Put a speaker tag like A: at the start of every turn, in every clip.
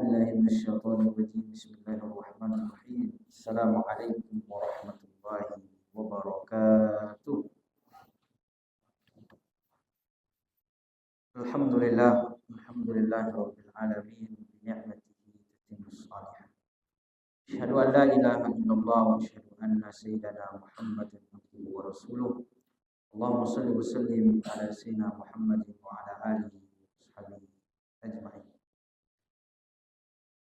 A: بالله من الشيطان الرجيم. بسم الله الرحمن الرحيم. السلام عليكم ورحمة الله وبركاته. الحمد لله رب العالمين بنعمته تتم الصالحات. أشهد أن لا إله إلا الله وأشهد أن سيدنا محمدا عبده ورسوله. اللهم صل وسلم على سيدنا محمد وعلى آله وصحبه أجمعين.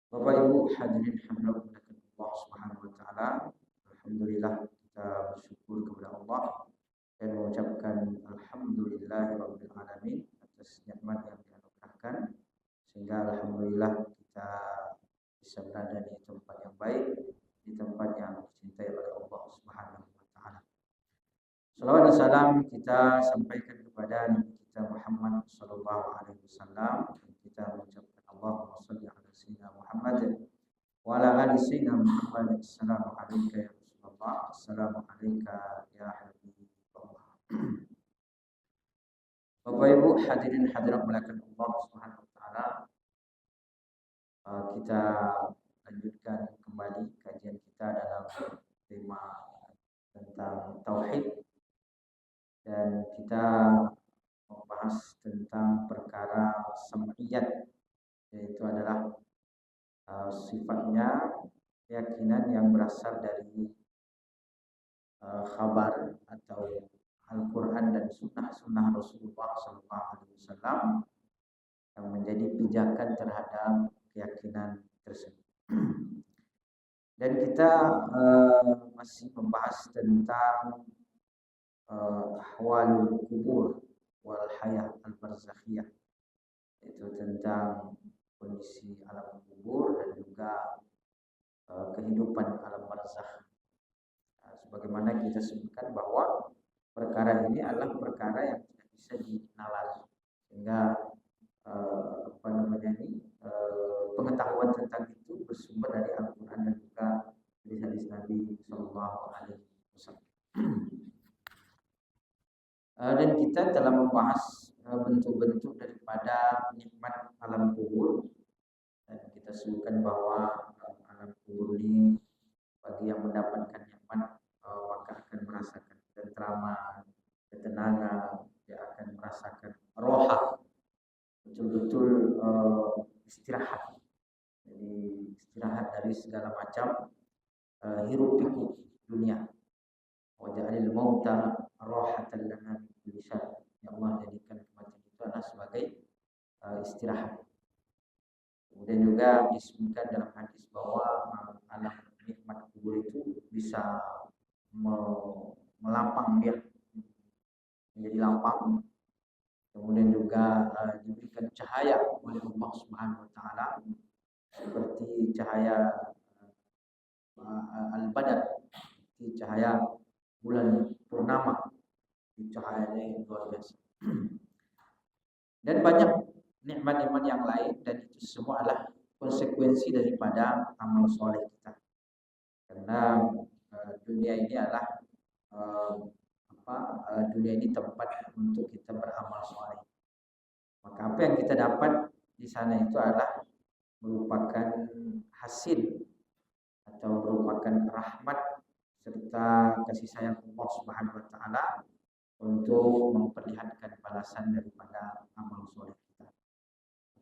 A: Bapak Ibu hadirin hadirat Allah Subhanahu wa taala, alhamdulillah kita bersyukur kepada Allah dan mengucapkan alhamdulillahirabbil alamin atas nikmat yang dianugerahkan sehingga alhamdulillah kita bisa berada di tempat yang baik, di tempat yang dicintai oleh Allah Subhanahu wa taala. Salawat dan salam kita sampaikan kepada Nabi kita Muhammad sallallahu alaihi wasallam. Kita mengucapkan Allahumma shalli ala sayyidina Muhammad wa ala ali sayyidina Muhammad. Assalamu alayka ya Rasulullah, assalamu alayka ya Habibullah. Bapak Ibu hadirin hadirat melakukan Allah Subhanahu wa taala, kita lanjutkan kembali kajian kita dalam tema tentang tauhid dan kita membahas tentang perkara sam'iyat, yaitu adalah sifatnya keyakinan yang berasal dari khabar atau Al-Quran dan sunnah Rasulullah SAW yang menjadi pijakan terhadap keyakinan tersebut. Dan kita masih membahas tentang ahwalul kubur wal hayah al-barzakhiyah, itu tentang kondisi alam kubur dan juga kehidupan alam barzakh. Sebagaimana kita sebutkan bahwa perkara ini adalah perkara yang tidak bisa dinalar, sehingga pengetahuan tentang itu bersumber dari Al-Quran dan juga dari hadis Nabi Sallallahu Alaihi Wasallam. Dan kita telah membahas bentuk-bentuk daripada nikmat alam kubur, dan kita sebutkan bahwa alam kubur ini bagi yang mendapatkan nikmat maka akan merasakan ketentraman, ketenangan, dia akan merasakan roha, betul-betul istirahat. Jadi istirahat dari segala macam hiruk pikuk dunia. Wa ja'alil mauta rahatan lana min kulli syarr. Ya Allah jadikan kematian itu adalah sebagai istirahat. Kemudian juga disebutkan dalam hadis bahwa alam nikmat kubur itu bisa melapang dia menjadi lapang. Kemudian juga diberikan cahaya oleh Allah Subhanahu wa taala seperti cahaya al-badar, seperti cahaya bulan purnama, cahayanya yang luar biasa. Dan banyak nikmat-nikmat yang lain, dan itu semua adalah konsekuensi daripada amal soleh kita. Karena dunia ini adalah dunia ini tempat untuk kita beramal soleh. Maka apa yang kita dapat di sana itu adalah merupakan hasil atau merupakan rahmat serta kasih sayang Allah Subhanahu wa taala untuk memperlihatkan balasan daripada amal soleh kita.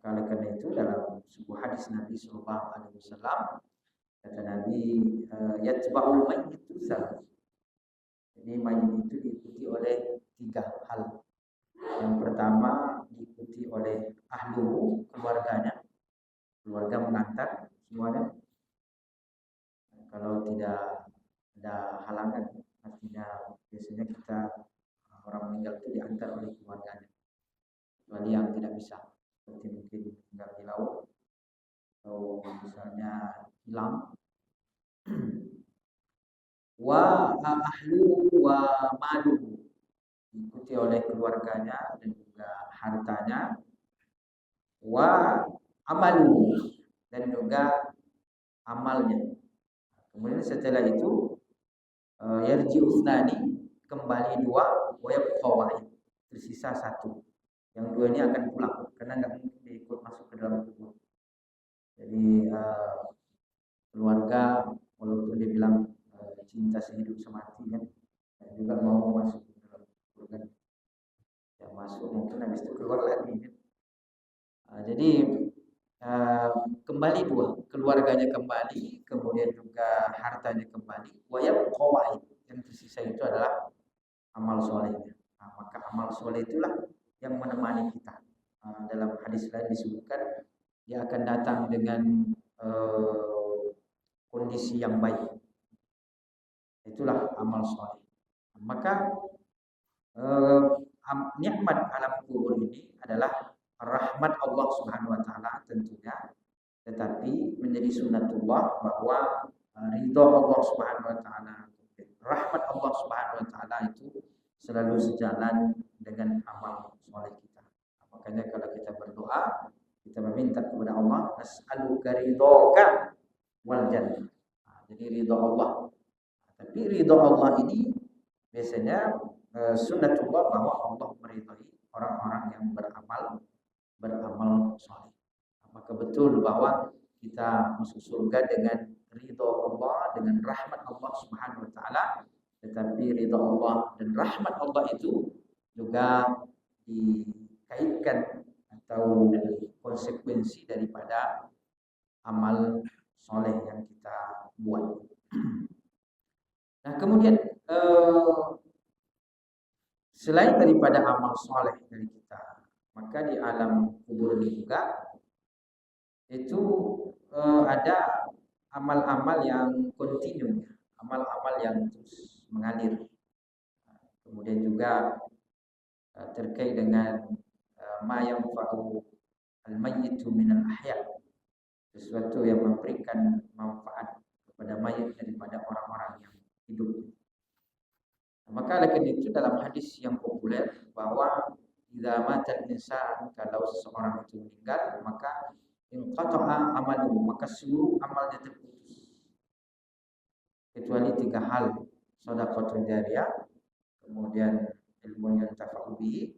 A: Oleh karena itu dalam sebuah hadis Nabi sallallahu alaihi wasallam kata Nabi, yatba'ul mayyit salat. Jadi mayit itu diikuti oleh 3 hal. Yang pertama diikuti oleh ahlu, keluarganya. Keluarga mengantar semuanya. Kalau tidak ada halangan, artinya biasanya kita orang meninggal itu diantar oleh keluarganya, kecuali yang tidak bisa, seperti mungkin tinggal di laut atau misalnya hilang. Wa ahlu wa malu, diikuti oleh keluarganya dan juga hartanya. Wa amalu, dan juga amalnya. Kemudian setelah itu yarji usnani, kembali 2, wa yabqa wahid, tersisa 1. Yang 2 ini akan pulang karena nggak mungkin dia ikut masuk ke dalam kubur. Jadi keluarga walaupun dia bilang cinta sehidup semati kan, juga mau masuk ke dalam surga. Ya masuk mungkin habis itu keluar lagi kan. Jadi kembali dua, keluarganya kembali, kemudian juga hartanya kembali. Wayab qawaid, yang tersisa itu adalah amal solehnya. Maka amal soleh itulah yang menemani kita. Dalam hadis lain disebutkan dia akan datang dengan kondisi yang baik. Itulah amal soleh. Maka nikmat alam kubur ini adalah rahmat Allah Subhanahu wa taala tentunya, tetapi menjadi sunatullah bahwa ridha Allah Subhanahu wa taala, rahmat Allah Subhanahu wa taala itu selalu sejalan dengan amal soleh kita. Makanya kalau kita berdoa, kita meminta kepada Allah, nas'aluka ridhaka wal jannah. Jadi ridha Allah. Tapi ridha Allah ini biasanya sunnatullah bahwa Allah meridhai orang-orang yang beramal soleh. Maka betul bahwa kita masuk surga dengan ridha Allah, dengan rahmat Allah Subhanahu wa taala. Tetapi ridha Allah dan rahmat Allah itu juga dikaitkan atau konsekuensi daripada amal soleh yang kita buat. Nah, kemudian selain daripada amal soleh dari kita, maka di alam kubur ini juga itu ada amal-amal yang kontinu, amal-amal yang terus mengalir. Kemudian juga terkait dengan ma yanfa'u al-mayyitu min al-ahya, sesuatu yang memberikan manfaat kepada mayit daripada orang-orang yang hidup. Maka oleh karena itu dalam hadis yang populer bahwa idza matal insan, kalau seseorang itu meninggal, maka inqata'a amaluhu, maka seluruh amalnya terputus kecuali 3 hal: shadaqatun jariyah, kemudian ilmu yang tafa'u bihi,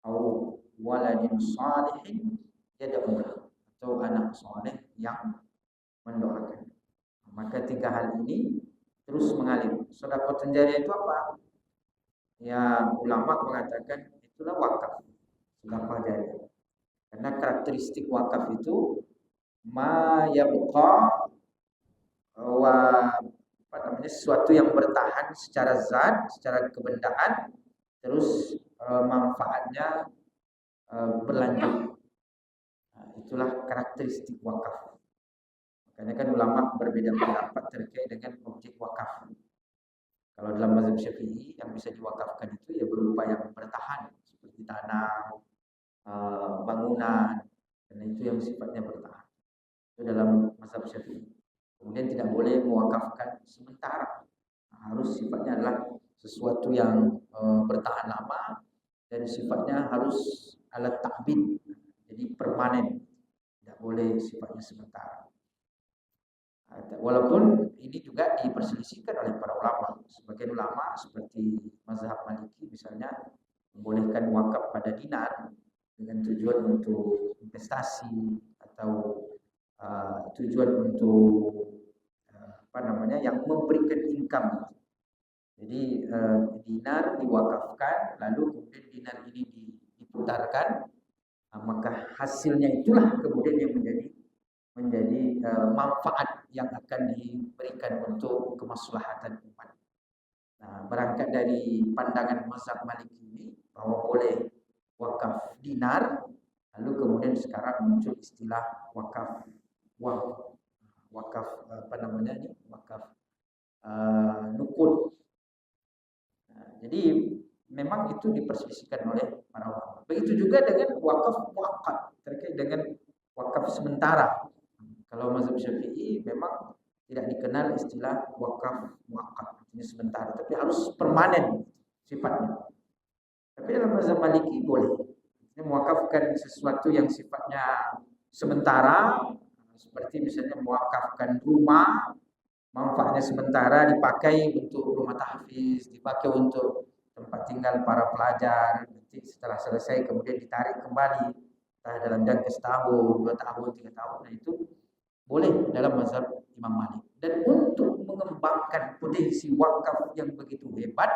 A: au waladin salihin yad'u lahu, atau anak soleh yang mendoakan. Maka 3 hal ini terus mengalir. Shadaqatun jariyah itu apa? Ya, ulama mengatakan itulah wakaf, sedekah jariyah. Karena karakteristik wakaf itu ma yabqa wa sesuatu yang bertahan secara zat, secara kebendaan, terus manfaatnya berlanjut. Nah, itulah karakteristik wakaf. Makanya kan ulama berbeda pendapat terkait dengan objek wakaf. Kalau dalam mazhab Syafi'i yang bisa diwakafkan itu ya berupa yang bertahan seperti tanah, bangunan, dan itu yang sifatnya bertahan. Itu dalam mazhab Syafi'i. Kemudian tidak boleh mewakafkan sementara. Harus sifatnya adalah sesuatu yang bertahan lama dan sifatnya harus alat takbid, jadi permanen. Tidak boleh sifatnya sementara. Walaupun ini juga diperselisihkan oleh para ulama. Sebagian ulama seperti mazhab Maliki misalnya membolehkan wakaf pada dinar dengan tujuan untuk investasi atau tujuan untuk yang memberikan income. Jadi dinar diwakafkan, lalu kemudian dinar ini diputarkan, maka hasilnya itulah kemudian yang menjadi manfaat yang akan diberikan untuk kemaslahatan umat. Nah, berangkat dari pandangan mazhab Maliki ini bahwa boleh wakaf dinar, lalu kemudian sekarang muncul istilah wakaf wang, wakaf wakaf nukud. Nah, jadi memang itu diperselisihkan oleh para ulama. Begitu juga dengan wakaf muakkad, terkait dengan wakaf sementara. Kalau mazhab Syafi'i memang tidak dikenal istilah wakaf muakkad, artinya sementara, tapi harus permanen sifatnya. Tapi dalam mazhab Maliki boleh mewakafkan sesuatu yang sifatnya sementara, seperti misalnya mewakafkan rumah, manfaatnya sementara, dipakai untuk rumah tahfiz, dipakai untuk tempat tinggal para pelajar. Nanti setelah selesai kemudian ditarik kembali dalam jangka setahun, 2 tahun, 3 tahun. Nah, itu Boleh dalam mazhab Imam Malik. Dan untuk mengembangkan potensi wakaf yang begitu hebat,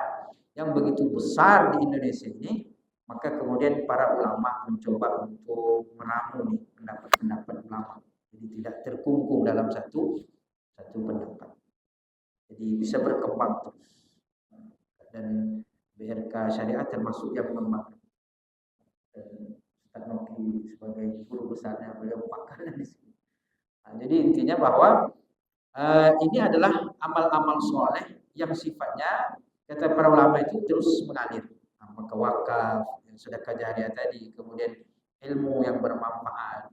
A: yang begitu besar di Indonesia ini, maka kemudian para ulama mencoba untuk meramu nih pendapat-pendapat ulama. Jadi tidak terkungkung dalam satu pendapat. Jadi bisa berkembang terus. Dan BRK Syariah termasuk yang mengembangkan. Dan Ustaz Noki sebagai guru besarnya beliau pakar di sini. Nah, jadi intinya bahwa ini adalah amal-amal soleh yang sifatnya kata para ulama itu terus mengalir. Maka wakaf, sedekah jariah tadi, kemudian ilmu yang bermanfaat.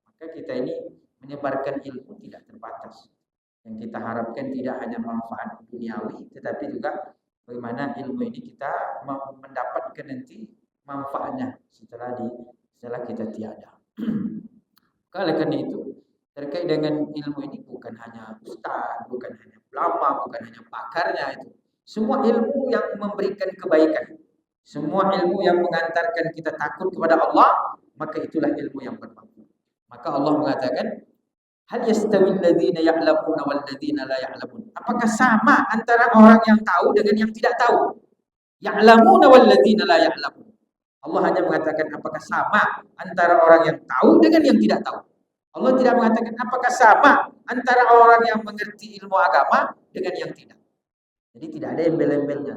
A: Maka kita ini menyebarkan ilmu tidak terbatas. Yang kita harapkan tidak hanya manfaat duniawi, tetapi juga bagaimana ilmu ini kita mendapatkan nanti manfaatnya setelah kita tiada. Oleh karena itu, terkait dengan ilmu ini bukan hanya ustaz, bukan hanya ulama, bukan hanya pakarnya itu. Semua ilmu yang memberikan kebaikan, semua ilmu yang mengantarkan kita takut kepada Allah, maka itulah ilmu yang bermanfaat. Maka Allah mengatakan, hal yastawil ladzina ya'lamuna wal ladzina la ya'lamun. Apakah sama antara orang yang tahu dengan yang tidak tahu? Ya'lamuna wal ladzina la ya'lamun. Allah hanya mengatakan apakah sama antara orang yang tahu dengan yang tidak tahu. Allah tidak mengatakan apakah sama antara orang yang mengerti ilmu agama dengan yang tidak. Jadi tidak ada embel-embelnya.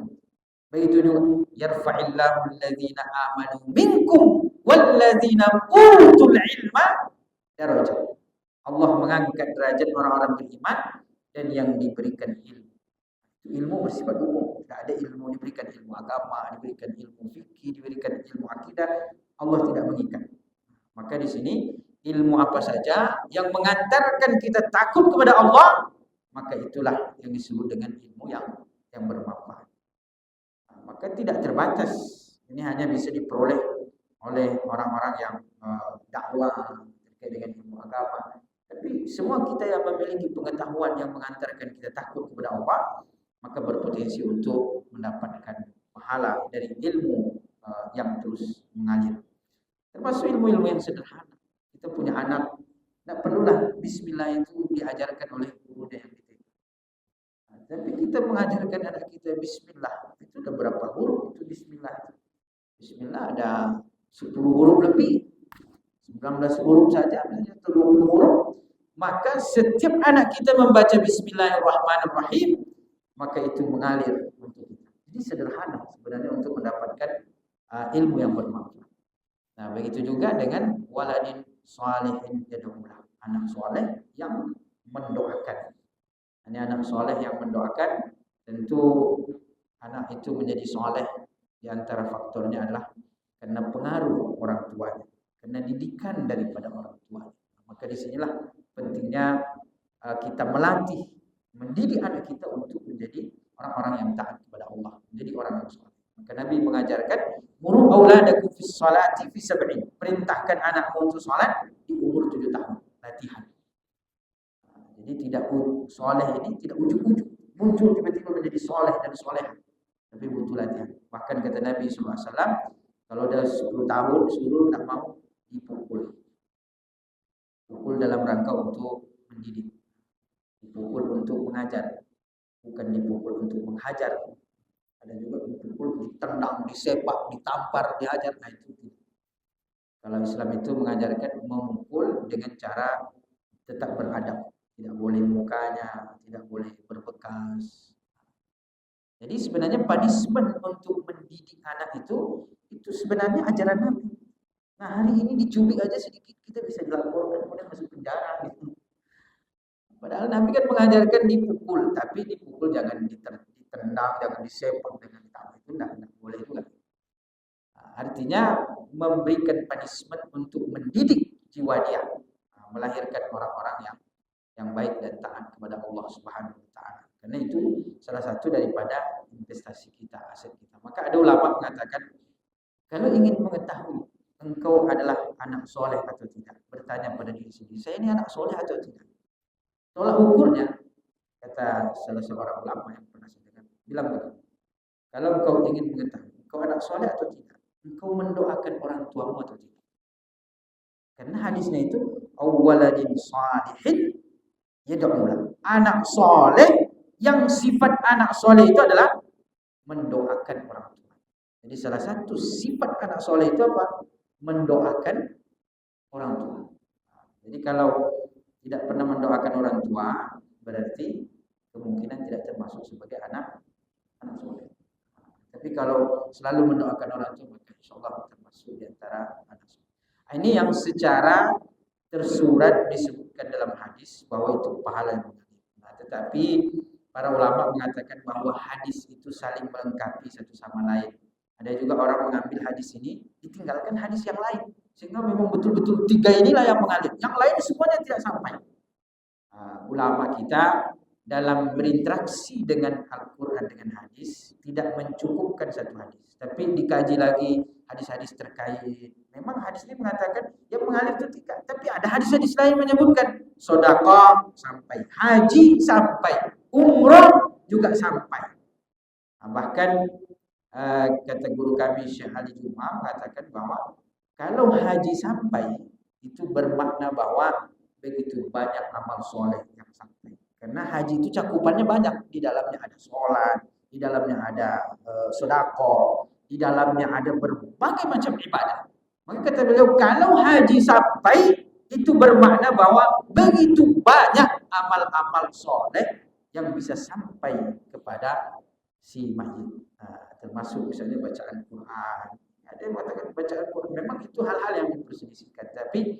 A: Begitu juga yarfa'illahu alladzina amanu minkum walladzina utul ilma darajat. Allah mengangkat derajat orang-orang beriman dan yang diberikan ilmu. Ilmu bersifat umum. Tidak ada ilmu diberikan ilmu agama, diberikan ilmu fikih, diberikan ilmu akidah. Allah tidak mengikat. Maka di sini ilmu apa saja yang mengantarkan kita takut kepada Allah, maka itulah yang disebut dengan ilmu yang bermanfaat. Maka tidak terbatas. Ini hanya bisa diperoleh oleh orang-orang yang dakwah terkait dengan ilmu agama. Tapi semua kita yang memiliki pengetahuan yang mengantarkan kita takut kepada Allah, maka berpotensi untuk mendapatkan pahala dari ilmu yang terus mengalir. Termasuk ilmu-ilmu yang sederhana. Kita punya anak, tidak perlulah bismillah itu diajarkan oleh guru yang kita. Tapi kita mengajarkan anak kita bismillah. Itu ada berapa huruf itu bismillah? Bismillah ada 10 huruf lebih. 19 huruf saja, atau 20 huruf. Maka setiap anak kita membaca bismillahirrahmanirrahim, maka itu mengalir untuk kita. Jadi sederhana sebenarnya untuk mendapatkan ilmu yang bermanfaat. Nah, begitu juga dengan waladin sholihin yad'ulah, anak soleh yang mendoakan. Ini anak soleh yang mendoakan, tentu anak itu menjadi soleh di antara faktornya adalah karena pengaruh orang tuanya, karena didikan daripada orang tua. Maka disinilah pentingnya kita melatih, mendidik anak kita untuk menjadi orang-orang yang taat kepada Allah, menjadi orang yang soleh. Maka Nabi mengajarkan, muru auladakum fis salati fi sab'in. Perintahkan anakmu untuk salat di umur 7 tahun. Latihan. Jadi tidak soleh ini tidak ujuk-ujuk muncul tiba-tiba menjadi soleh dan soleh, tapi butuh latihan. Bahkan kata Nabi SAW, kalau udah 10 tahun suruh tak mau dipukul. Pukul dalam rangka untuk mendidik. Dipukul untuk mengajar, bukan dipukul untuk menghajar. Ada juga dipukul, ditendang, disepak, ditampar, diajar. Nah itu. Kalau Islam itu mengajarkan memukul dengan cara tetap beradab. Tidak boleh mukanya, tidak boleh berbekas. Jadi sebenarnya punishment untuk mendidik anak itu sebenarnya ajaran Nabi. Nah hari ini dicubit aja sedikit kita bisa dilaporkan kemudian masuk penjara gitu. Padahal Nabi kan mengajarkan dipukul, tapi dipukul jangan ditendang, jangan disepak dengan tangan, itu tidak boleh juga. Nah, artinya memberikan punishment untuk mendidik jiwa dia, melahirkan orang-orang yang baik dan taat kepada Allah Subhanahu wa taala. Karena itu salah satu daripada investasi kita, aset kita. Maka ada ulama mengatakan, kalau ingin mengetahui engkau adalah anak soleh atau tidak, bertanya pada diri sendiri, saya ini anak soleh atau tidak? Tolak ukurnya, kata salah seorang ulama yang pernah saya dengar, bilang begini, kalau engkau ingin mengetahui engkau anak soleh atau tidak, engkau mendoakan orang tuamu atau tidak. Karena hadisnya itu awwaladin salihin yad'u. Anak soleh, yang sifat anak soleh itu adalah mendoakan orang tua. Jadi salah satu sifat anak soleh itu apa? Mendoakan orang tua. Jadi kalau tidak pernah mendoakan orang tua, berarti kemungkinan tidak termasuk sebagai anak soleh. Tapi kalau selalu mendoakan orang tua, maka insya Allah termasuk di antara anak soleh. Ini yang secara tersurat disebutkan dalam hadis bahwa itu pahala yang mengalir. Nah, tetapi para ulama mengatakan bahwa hadis itu saling melengkapi satu sama lain. Ada juga orang mengambil hadis ini ditinggalkan hadis yang lain, sehingga memang betul-betul tiga inilah yang mengalir. Yang lain semuanya tidak sampai. Ulama kita dalam berinteraksi dengan Al-Quran dengan hadis tidak mencukupkan satu hadis, tapi dikaji lagi hadis-hadis terkait. Memang hadis ini mengatakan yang mengalir itu tiga, tapi ada hadis-hadis lain menyebutkan sedekah sampai, haji sampai, umroh juga sampai. Bahkan kata guru kami Syekh Ali Juma mengatakan bahwa kalau haji sampai itu bermakna bahwa begitu banyak amal soleh yang sampai. Karena haji itu cakupannya banyak, di dalamnya ada sholat, di dalamnya ada sedekah, di dalamnya ada berbagai macam ibadah. Maka kata beliau, kalau haji sampai itu bermakna bahwa begitu banyak amal-amal soleh yang bisa sampai kepada si mayit. Termasuk misalnya bacaan Quran. Ada yang mengatakan bacaan Quran, memang itu hal-hal yang diperselisihkan. Tapi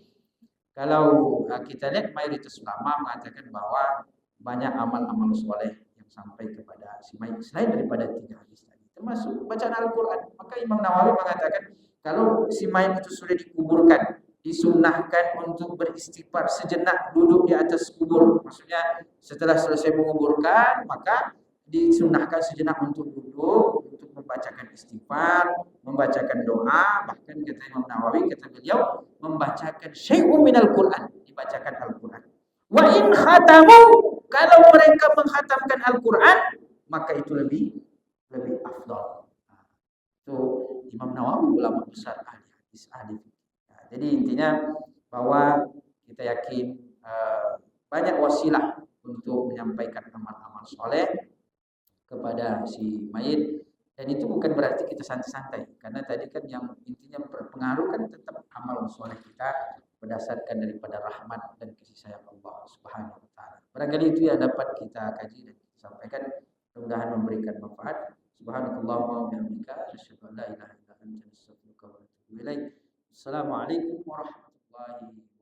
A: kalau kita lihat mayoritas ulama mengatakan bahwa banyak amal-amal soleh yang sampai kepada si mayit selain daripada tiga hadis tadi, termasuk bacaan Al-Quran. Maka Imam Nawawi mengatakan kalau si mayit itu sudah dikuburkan, disunnahkan untuk beristighfar sejenak duduk di atas kubur. Maksudnya setelah selesai menguburkan, maka disunnahkan sejenak untuk duduk, untuk membacakan istighfar, membacakan doa. Bahkan kata Imam Nawawi, kata beliau, membacakan syai'un minal Quran, dibacakan Al-Quran. Wa in khatamu, kalau mereka menghatamkan Al-Quran, maka itu lebih afdal. Itu Imam Nawawi, ulama besar ahli hadis, ahli. Jadi intinya bahwa kita yakin banyak wasilah untuk menyampaikan amal-amal soleh kepada si mayit, dan itu bukan berarti kita santai-santai, karena tadi kan yang intinya berpengaruh kan tetap amal soleh kita berdasarkan daripada rahmat dan kasih sayang Allah Subhanahu wa taala. Barangkali itu yang dapat kita kaji dan sampaikan, mudah-mudahan memberikan manfaat. Subhanakallahumma wa bihamdika asyhadu an la ilaha illa anta astaghfiruka wa atubu ilaik. Assalamualaikum warahmatullahi wabarakatuh.